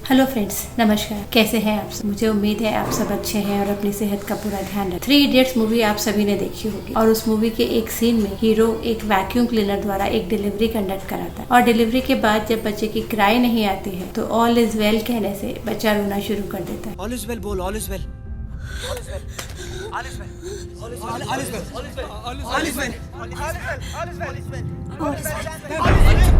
Hello friends, नमस्कार। कैसे हैं आप सब? मुझे उम्मीद है आप सब अच्छे हैं और अपनी सेहत का पूरा ध्यान रखें। 3 इडियट्स मूवी आप सभी ने देखी होगी और उस मूवी के एक सीन में हीरो एक वैक्यूम क्लीनर द्वारा एक डिलीवरी कंडक्ट कराता है और डिलीवरी के बाद जब बच्चे की क्राई नहीं आती है तो ऑल इज वेल कहने से बच्चा रोना शुरू कर देता है। ऑल इज वेल बोल, all is well, all is well, all is well, all is well, all is well, all is well, all is well, all is well.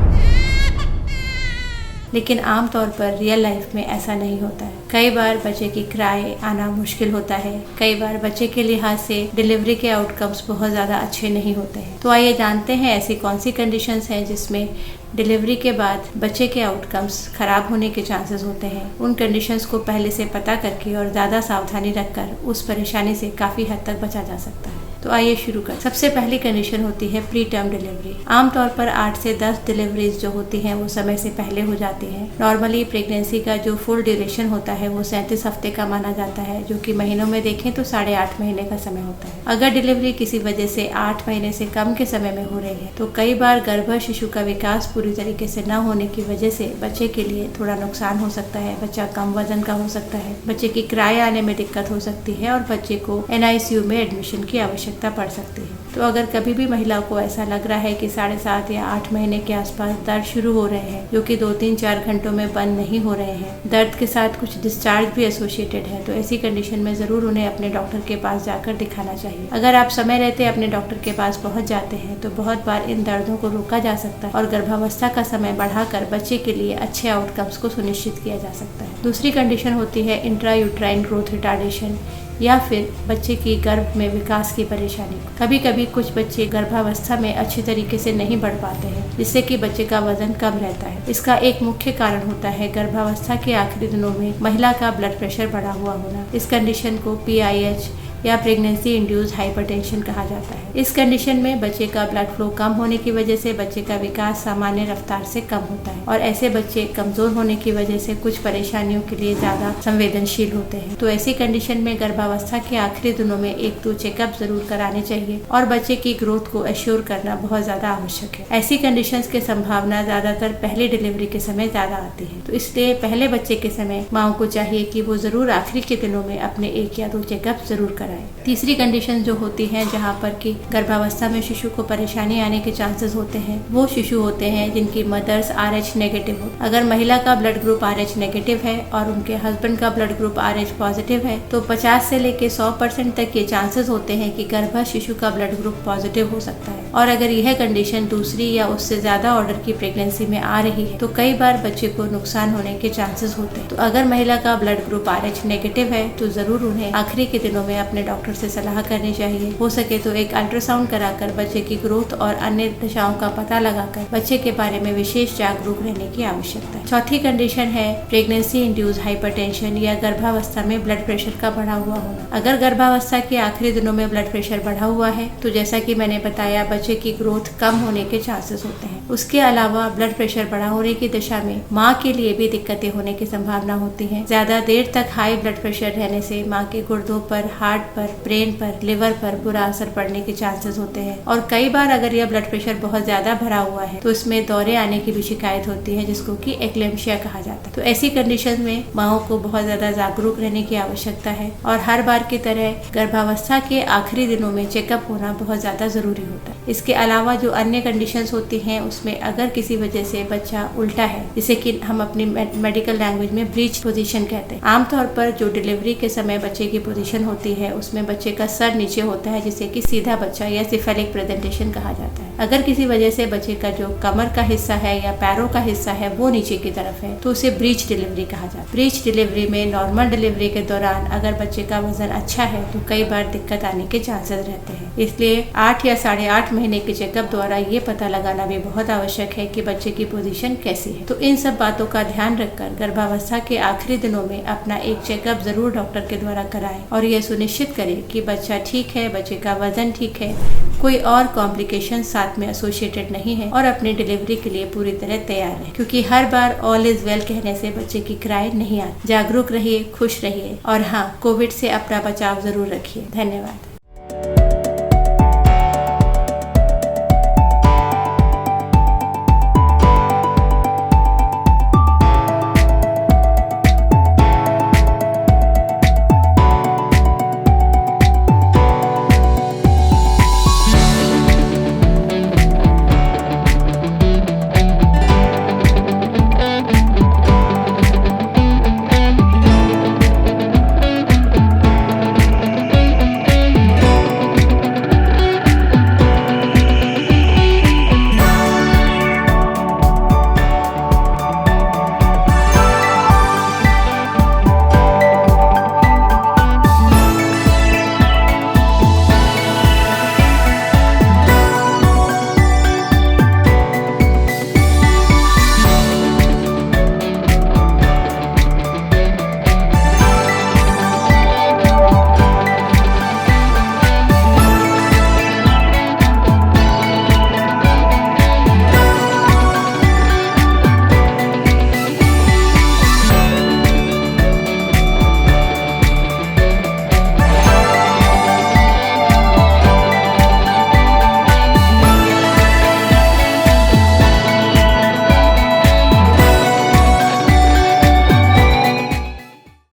लेकिन आमतौर पर रियल लाइफ में ऐसा नहीं होता है। कई बार बच्चे की क्राई आना मुश्किल होता है। कई बार बच्चे के लिहाज से डिलीवरी के आउटकम्स बहुत ज़्यादा अच्छे नहीं होते हैं। तो आइए जानते हैं ऐसी कौन सी कंडीशंस हैं जिसमें डिलीवरी के बाद बच्चे के आउटकम्स खराब होने के चांसेस होते हैं। उन कंडीशंस को पहले से पता करके और ज़्यादा सावधानी रखकर उस परेशानी से काफ़ी हद तक बचा जा सकता है। तो आइए शुरू कर। सबसे पहली कंडीशन होती है प्री टर्म डिलीवरी। आमतौर पर 8 से 10 डिलीवरीज जो होती हैं वो समय से पहले हो जाती हैं। नॉर्मली प्रेगनेंसी का जो फुल ड्यूरेशन होता है वो 37 हफ्ते का माना जाता है, जो कि महीनों में देखें तो 8.5 महीने का समय होता है। अगर डिलीवरी किसी वजह से 8 महीने से कम के समय में हो रही है तो कई बार गर्भ शिशु का विकास पूरी तरीके से न होने की वजह से बच्चे के लिए थोड़ा नुकसान हो सकता है। बच्चा कम वजन का हो सकता है, बच्चे की क्राई आने में दिक्कत हो सकती है और बच्चे को NICU में एडमिशन की आवश्यकता पड़ सकती है। तो अगर कभी भी महिला को ऐसा लग रहा है कि 7.5 या 8 महीने के आसपास दर्द शुरू हो रहे हैं जो कि 2-3-4 घंटों में बंद नहीं हो रहे हैं, दर्द के साथ कुछ डिस्चार्ज भी एसोसिएटेड है, तो ऐसी कंडीशन में जरूर उन्हें अपने डॉक्टर के पास जाकर दिखाना चाहिए। अगर आप समय रहते अपने डॉक्टर के पास पहुंच जाते हैं तो बहुत बार इन दर्दों को रोका जा सकता है और गर्भावस्था का समय बढ़ाकर बच्चे के लिए अच्छे आउटकम्स को सुनिश्चित किया जा सकता है। दूसरी कंडीशन होती है इंट्रायूट्राइन ग्रोथ रिटार्डेशन या फिर बच्चे की गर्भ में विकास की परेशानी। कभी कभी कुछ बच्चे गर्भावस्था में अच्छी तरीके से नहीं बढ़ पाते हैं जिससे कि बच्चे का वजन कम रहता है। इसका एक मुख्य कारण होता है गर्भावस्था के आखिरी दिनों में महिला का ब्लड प्रेशर बढ़ा हुआ होना। इस कंडीशन को PIH या प्रेगनेंसी इंड्यूस्ड हाइपरटेंशन कहा जाता है। इस कंडीशन में बच्चे का ब्लड फ्लो कम होने की वजह से बच्चे का विकास सामान्य रफ्तार से कम होता है और ऐसे बच्चे कमजोर होने की वजह से कुछ परेशानियों के लिए ज्यादा संवेदनशील होते हैं। तो ऐसी कंडीशन में गर्भावस्था के आखिरी दिनों में 1-2 चेकअप जरूर कराने चाहिए और बच्चे की ग्रोथ को एश्योर करना बहुत ज्यादा आवश्यक है। ऐसी कंडीशंस की संभावना ज्यादातर पहली डिलीवरी के समय ज्यादा आती है, तो इसलिए पहले बच्चे के समय माँ को चाहिए कि वो जरूर आखिरी के दिनों में अपने 1 या 2 चेकअप जरूर कराएं। तीसरी कंडीशन जो होती है जहाँ पर कि गर्भावस्था में शिशु को परेशानी आने के चांसेस होते हैं, वो शिशु होते हैं जिनकी मदर्स RH नेगेटिव हो। अगर महिला का ब्लड ग्रुप RH नेगेटिव है और उनके हस्बैंड का ब्लड ग्रुप RH पॉजिटिव है तो 50 से लेके 100% तक ये चांसेस होते हैं कि गर्भ शिशु का ब्लड ग्रुप पॉजिटिव हो सकता है। और अगर यह कंडीशन दूसरी या उससे ज्यादा ऑर्डर की प्रेगनेंसी में आ रही है तो कई बार बच्चे को नुकसान होने के चांसेस होते हैं। तो अगर महिला का ब्लड ग्रुप RH नेगेटिव है तो जरूर उन्हें आखिरी के दिनों में अपने डॉक्टर से सलाह करनी चाहिए। हो सके तो एक अल्ट्रासाउंड कराकर बच्चे की ग्रोथ और अन्य दशाओं का पता लगाकर बच्चे के बारे में विशेष जागरूक रहने की आवश्यकता है। चौथी कंडीशन है प्रेगनेंसी इंड्यूस्ड हाइपरटेंशन या गर्भावस्था में ब्लड प्रेशर का बढ़ा हुआ होना। अगर गर्भावस्था के आखिरी दिनों में ब्लड प्रेशर बढ़ा हुआ है तो जैसा कि मैंने बताया बच्चे की ग्रोथ कम होने के चांसेस होते हैं। उसके अलावा ब्लड प्रेशर बढ़ा होने की दशा में माँ के लिए भी दिक्कतें होने की संभावना होती है। ज्यादा देर तक हाई ब्लड प्रेशर रहने से माँ के गुर्दों पर, हार्ट पर, ब्रेन पर, लिवर पर बुरा असर पड़ने के चांसेस होते हैं और कई बार अगर यह ब्लड प्रेशर बहुत ज्यादा भरा हुआ है तो इसमें दौरे आने की भी शिकायत होती है जिसको कि एक्लेम्शिया कहा जाता है। तो ऐसी कंडीशन में माओ को बहुत ज्यादा जागरूक रहने की आवश्यकता है और हर बार की तरह गर्भावस्था के आखिरी दिनों में चेकअप होना बहुत ज्यादा जरूरी होता है। इसके अलावा जो अन्य कंडीशंस होती हैं उसमें अगर किसी वजह से बच्चा उल्टा है, जिसे कि हम अपनी मेडिकल लैंग्वेज में ब्रीच पोजीशन कहते हैं। आमतौर पर जो डिलीवरी के समय बच्चे की पोजीशन होती है उसमें बच्चे का सर नीचे होता है जिसे कि सीधा बच्चा या सिफेलिक प्रेजेंटेशन कहा जाता है। अगर किसी वजह से बच्चे का जो कमर का हिस्सा है या पैरों का हिस्सा है वो नीचे की तरफ है तो उसे ब्रीच डिलीवरी कहा जाता है। ब्रीच डिलीवरी में नॉर्मल डिलीवरी के दौरान अगर बच्चे का वजन अच्छा है तो कई बार दिक्कत आने के चांसेस रहते हैं। इसलिए 8 या 8.5 महीने के चेकअप द्वारा ये पता लगाना भी बहुत आवश्यक है कि बच्चे की पोजीशन कैसी है। तो इन सब बातों का ध्यान रखकर गर्भावस्था के आखिरी दिनों में अपना एक चेकअप जरूर डॉक्टर के द्वारा कराएं और यह सुनिश्चित करें कि बच्चा ठीक है, बच्चे का वजन ठीक है, कोई और कॉम्प्लिकेशन साथ में एसोसिएटेड नहीं है और अपनी डिलीवरी के लिए पूरी तरह तैयार है, क्योंकि हर बार ऑल इज वेल कहने से बच्चे की क्राई नहीं आती। जागरूक रहिए, खुश रहिए और हाँ, कोविड से अपना बचाव जरूर रखिए। धन्यवाद।